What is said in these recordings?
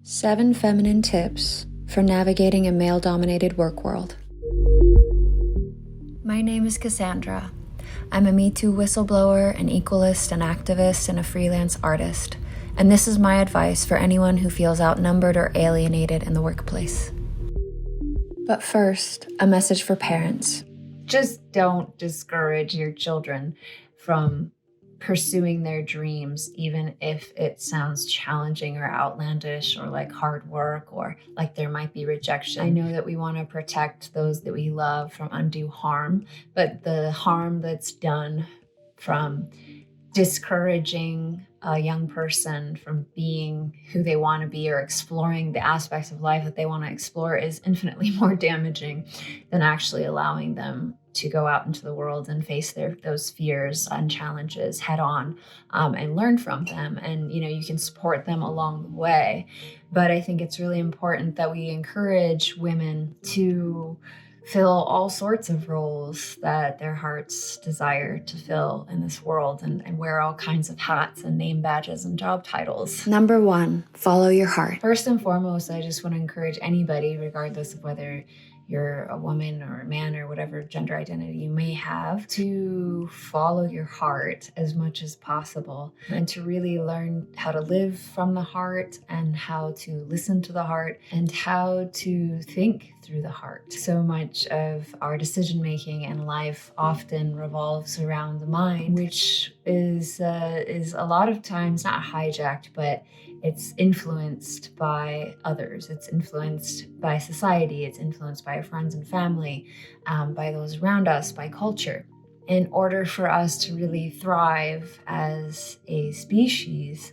7 feminine tips for navigating a male-dominated work world. My name is Cassandra. I'm a Me Too whistleblower, an equalist, an activist, and a freelance artist. And this is my advice for anyone who feels outnumbered or alienated in the workplace. But first, a message for parents. Just don't discourage your children from pursuing their dreams, even if it sounds challenging or outlandish or like hard work or like there might be rejection. I know that we want to protect those that we love from undue harm, but the harm that's done from discouraging a young person from being who they want to be or exploring the aspects of life that they want to explore is infinitely more damaging than actually allowing them to go out into the world and face those fears and challenges head on, and learn from them. And, you can support them along the way. But I think it's really important that we encourage women to fill all sorts of roles that their hearts desire to fill in this world and wear all kinds of hats and name badges and job titles. Number 1, follow your heart. First and foremost, I just want to encourage anybody, regardless of whether you're a woman or a man or whatever gender identity you may have, to follow your heart as much as possible and to really learn how to live from the heart and how to listen to the heart and how to think through the heart. So much of our decision making in life often revolves around the mind, which is a lot of times not hijacked, but it's influenced by others. It's influenced by society. It's influenced by our friends and family, by those around us, by culture. In order for us to really thrive as a species,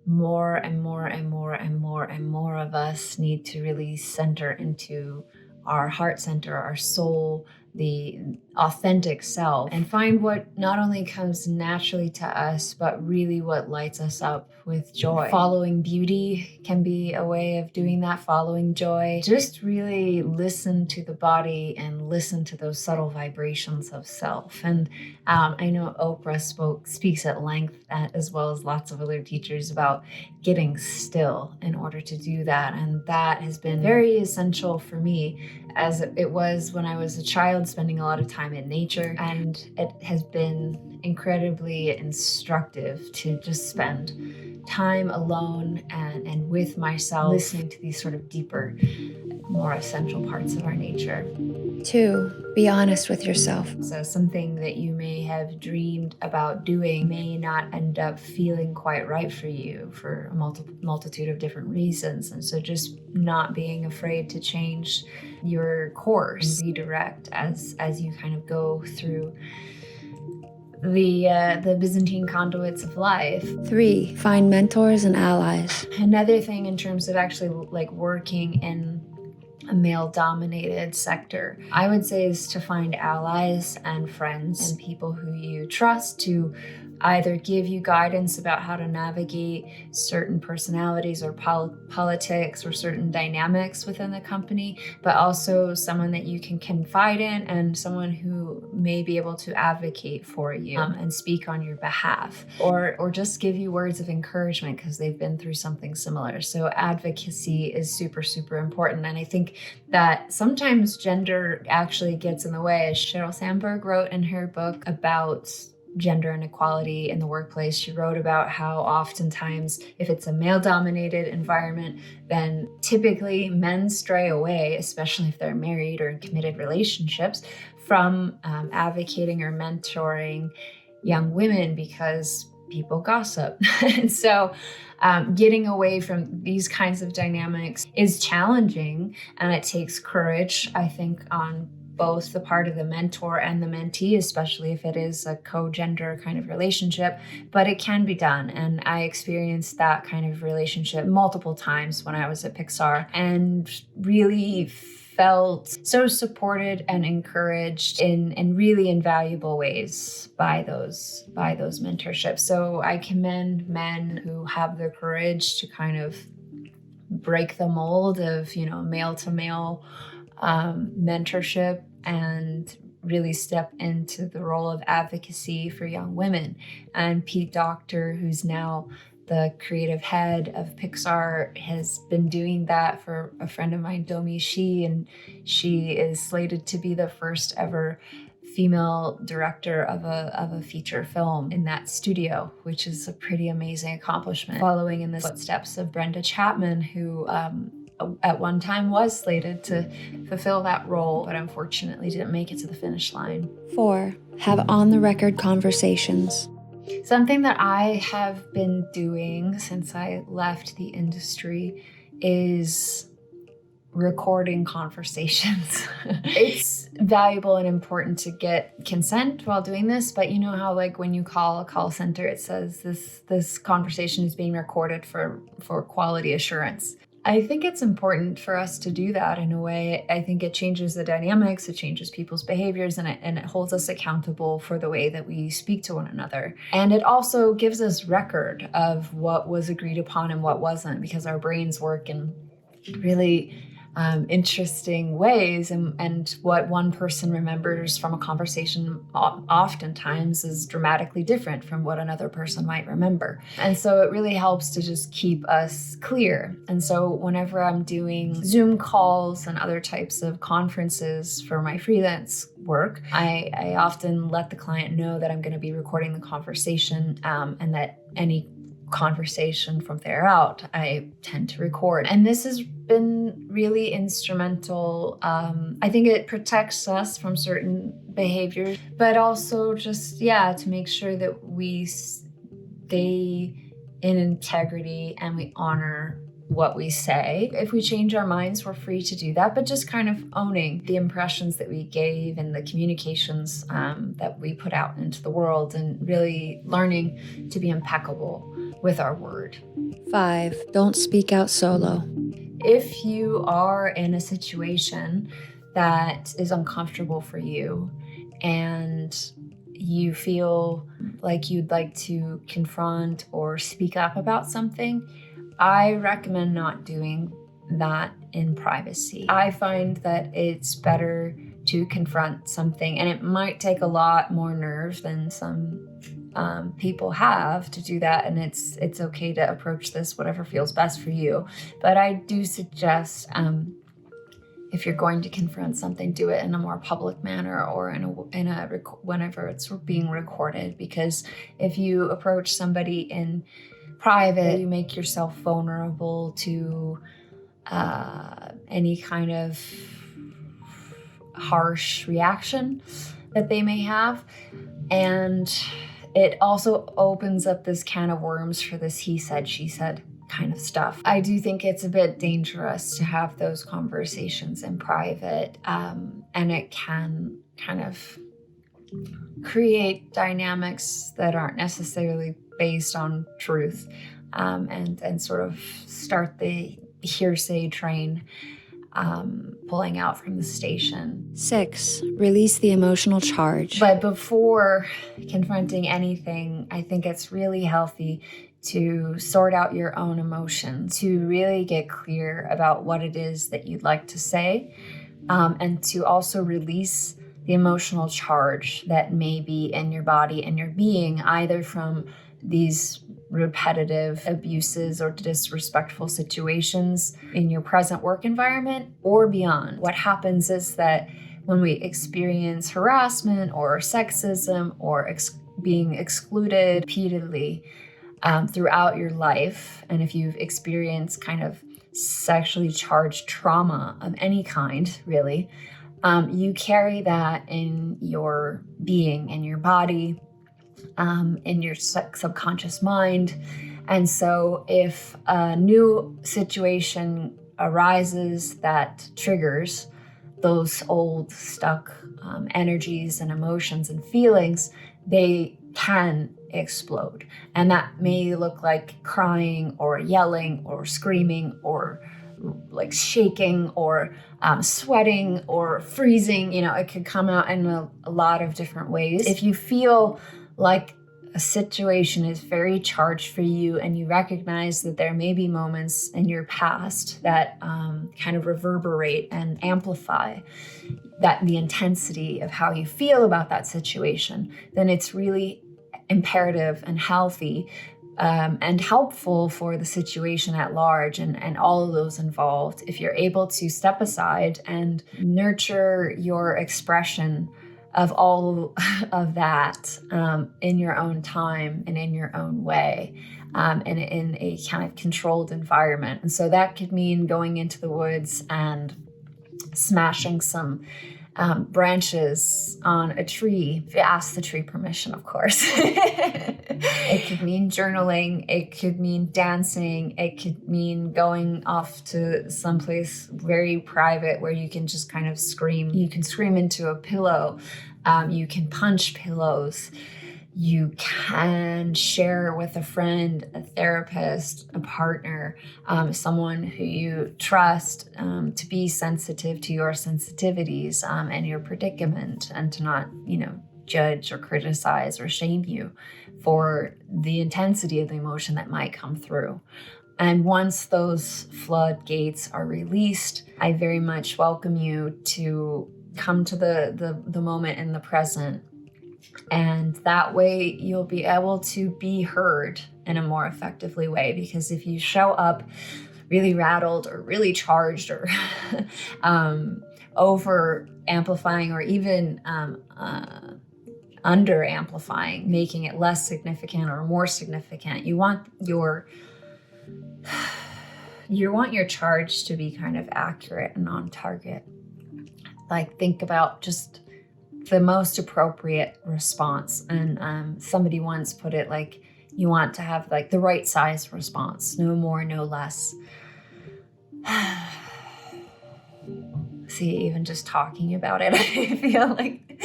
more and more and more and more and more of us need to really center into our heart center, our soul, the authentic self, and find what not only comes naturally to us, but really what lights us up with joy. Following beauty can be a way of doing that, following joy. Just really listen to the body and listen to those subtle vibrations of self. And I know Oprah speaks at length, as well as lots of other teachers, about getting still in order to do that. And that has been very essential for me, as it was when I was a child, spending a lot of time in nature. And it has been incredibly instructive to just spend time alone and with myself, listening to these sort of deeper, more essential parts of our nature. 2, be honest with yourself. So something that you may have dreamed about doing may not end up feeling quite right for you for a multitude of different reasons. And so just not being afraid to change your course, redirect as you kind of go through the Byzantine conduits of life. 3, find mentors and allies. Another thing in terms of actually like working in a male-dominated sector, I would say, is to find allies and friends and people who you trust to either give you guidance about how to navigate certain personalities or politics or certain dynamics within the company, but also someone that you can confide in and someone who may be able to advocate for you and speak on your behalf, or just give you words of encouragement because they've been through something similar. So advocacy is super, super important. And I think that sometimes gender actually gets in the way. As Sheryl Sandberg wrote in her book about gender inequality in the workplace, she wrote about how oftentimes if it's a male-dominated environment, then typically men stray away, especially if they're married or in committed relationships, from advocating or mentoring young women because people gossip. And so getting away from these kinds of dynamics is challenging, and it takes courage, I think, on both the part of the mentor and the mentee, especially if it is a co-gender kind of relationship, but it can be done. And I experienced that kind of relationship multiple times when I was at Pixar and really felt so supported and encouraged in really invaluable ways by those mentorships. So I commend men who have the courage to kind of break the mold of, male to male mentorship and really step into the role of advocacy for young women. And Pete Docter, who's now the creative head of Pixar, has been doing that for a friend of mine, Domi Shi, and she is slated to be the first ever female director of a feature film in that studio, which is a pretty amazing accomplishment, following in the footsteps of Brenda Chapman, who at one time was slated to fulfill that role, but unfortunately didn't make it to the finish line. 4. Have on-the-record conversations. Something that I have been doing since I left the industry is recording conversations. It's valuable and important to get consent while doing this, but you know how like when you call a call center, it says this conversation is being recorded for quality assurance. I think it's important for us to do that in a way. I think it changes the dynamics, it changes people's behaviors, and it holds us accountable for the way that we speak to one another. And it also gives us record of what was agreed upon and what wasn't, because our brains work in really interesting ways, and what one person remembers from a conversation oftentimes is dramatically different from what another person might remember. And so it really helps to just keep us clear. And so whenever I'm doing Zoom calls and other types of conferences for my freelance work, I often let the client know that I'm going to be recording the conversation, and that any conversation from there out, I tend to record. And this has been really instrumental. I think it protects us from certain behaviors, but also just, to make sure that we stay in integrity and we honor what we say. If we change our minds, we're free to do that, but just kind of owning the impressions that we gave and the communications that we put out into the world, and really learning to be impeccable with our word. 5. Don't speak out solo. If you are in a situation that is uncomfortable for you and you feel like you'd like to confront or speak up about something, I recommend not doing that in privacy. I find that it's better to confront something, and it might take a lot more nerve than some people have to do that, and it's okay to approach this whatever feels best for you. But I do suggest, if you're going to confront something, do it in a more public manner, or whenever it's being recorded, because if you approach somebody in private, you make yourself vulnerable to any kind of harsh reaction that they may have. And it also opens up this can of worms for this he said, she said kind of stuff. I do think it's a bit dangerous to have those conversations in private, and it can kind of create dynamics that aren't necessarily based on truth, and sort of start the hearsay train pulling out from the station. 6. Release the emotional charge. But before confronting anything, I think it's really healthy to sort out your own emotions, to really get clear about what it is that you'd like to say, and to also release the emotional charge that may be in your body and your being, either from these repetitive abuses or disrespectful situations in your present work environment or beyond. What happens is that when we experience harassment or sexism or being excluded repeatedly throughout your life, and if you've experienced kind of sexually charged trauma of any kind, really, you carry that in your being, in your body, in your subconscious mind. And so if a new situation arises that triggers those old stuck energies and emotions and feelings, they can explode. And that may look like crying or yelling or screaming or like shaking or sweating or freezing. You know, it could come out in a lot of different ways. If you feel like a situation is very charged for you and you recognize that there may be moments in your past that kind of reverberate and amplify the intensity of how you feel about that situation, then it's really imperative and healthy and helpful for the situation at large and all of those involved, if you're able to step aside and nurture your expression of all of that in your own time and in your own way, and in a kind of controlled environment. And so that could mean going into the woods and smashing some branches on a tree. Ask the tree permission, of course. It could mean journaling. It could mean dancing. It could mean going off to someplace very private where you can just kind of scream. You can scream into a pillow. You can punch pillows. You can share with a friend, a therapist, a partner, someone who you trust, to be sensitive to your sensitivities and your predicament, and to not, judge or criticize or shame you for the intensity of the emotion that might come through. And once those floodgates are released, I very much welcome you to come to the moment in the present. And that way you'll be able to be heard in a more effectively way. Because if you show up really rattled or really charged or over amplifying or even under amplifying, making it less significant or more significant, you want your charge to be kind of accurate and on target. Like, think about just the most appropriate response. And somebody once put it like, you want to have like the right size response, no more, no less. See, even just talking about it, I feel like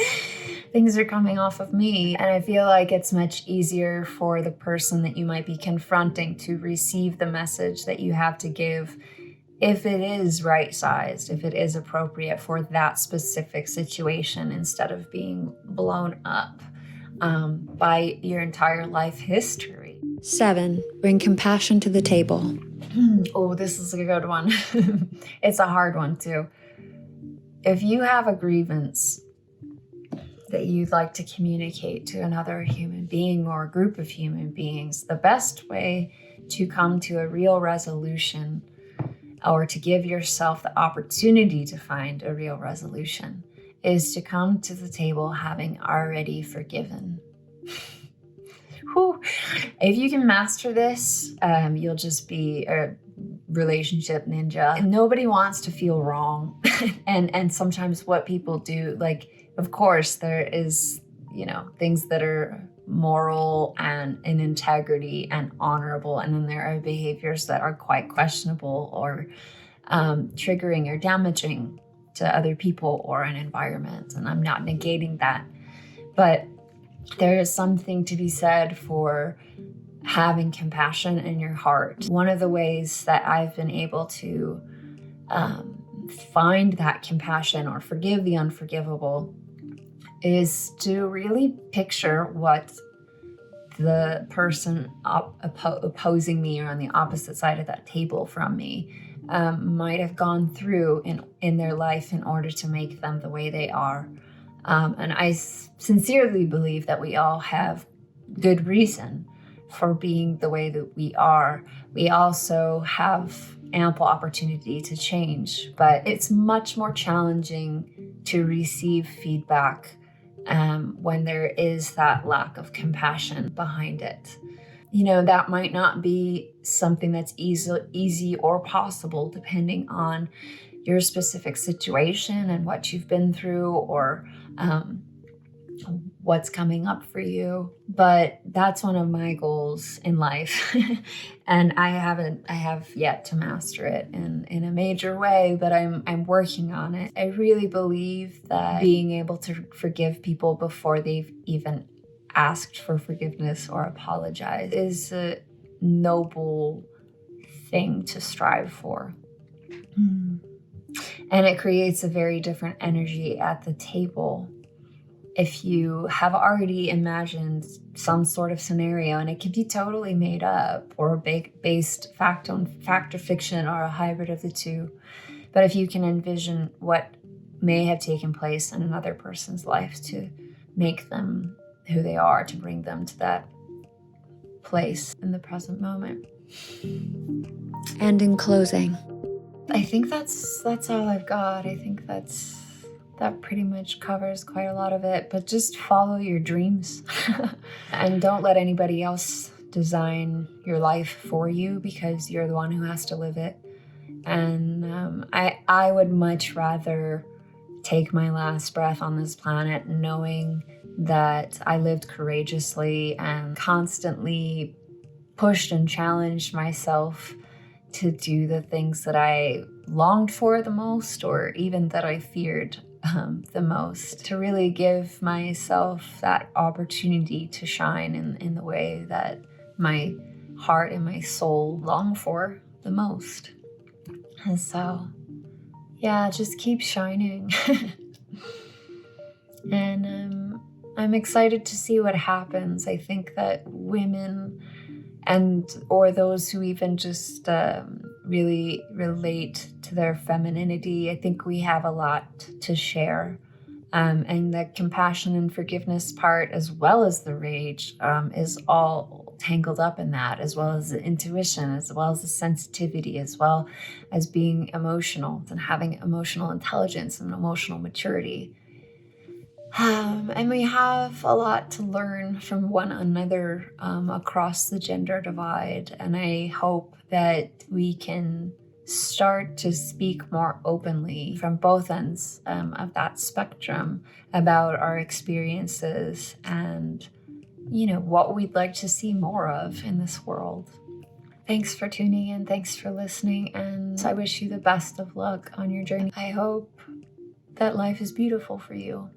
things are coming off of me. And I feel like it's much easier for the person that you might be confronting to receive the message that you have to give, if it is right-sized, if it is appropriate for that specific situation, instead of being blown up by your entire life history. 7, bring compassion to the table. Oh, this is a good one. It's a hard one too. If you have a grievance that you'd like to communicate to another human being or a group of human beings, the best way to come to a real resolution, or to give yourself the opportunity to find a real resolution, is to come to the table having already forgiven. Whew. If you can master this, you'll just be a relationship ninja. And nobody wants to feel wrong. and sometimes what people do, like, of course, there is, things that are moral and in integrity and honorable, and then there are behaviors that are quite questionable or triggering or damaging to other people or an environment. And I'm not negating that, but there is something to be said for having compassion in your heart. One of the ways that I've been able to find that compassion or forgive the unforgivable is to really picture what the person opposing me or on the opposite side of that table from me might have gone through in their life in order to make them the way they are. And I sincerely believe that we all have good reason for being the way that we are. We also have ample opportunity to change, but it's much more challenging to receive feedback when there is that lack of compassion behind it. That might not be something that's easy or possible, depending on your specific situation and what you've been through, or what's coming up for you. But that's one of my goals in life. And I have yet to master it in a major way, but I'm working on it. I really believe that being able to forgive people before they've even asked for forgiveness or apologized is a noble thing to strive for. And it creates a very different energy at the table if you have already imagined some sort of scenario, and it could be totally made up or based fact or fiction, or a hybrid of the two. But if you can envision what may have taken place in another person's life to make them who they are, to bring them to that place in the present moment. And in closing, I think that's all I've got. I think that pretty much covers quite a lot of it. But just follow your dreams and don't let anybody else design your life for you, because you're the one who has to live it. And I would much rather take my last breath on this planet knowing that I lived courageously and constantly pushed and challenged myself to do the things that I longed for the most, or even that I feared the most, to really give myself that opportunity to shine in the way that my heart and my soul long for the most. And so, yeah, just keep shining. And I'm excited to see what happens. I think that women or those who even just really relate to their femininity, I think we have a lot to share. And the compassion and forgiveness part, as well as the rage, is all tangled up in that, as well as the intuition, as well as the sensitivity, as well as being emotional and having emotional intelligence and emotional maturity. And we have a lot to learn from one another across the gender divide. And I hope that we can start to speak more openly from both ends of that spectrum about our experiences and, what we'd like to see more of in this world. Thanks for tuning in. Thanks for listening. And I wish you the best of luck on your journey. I hope that life is beautiful for you.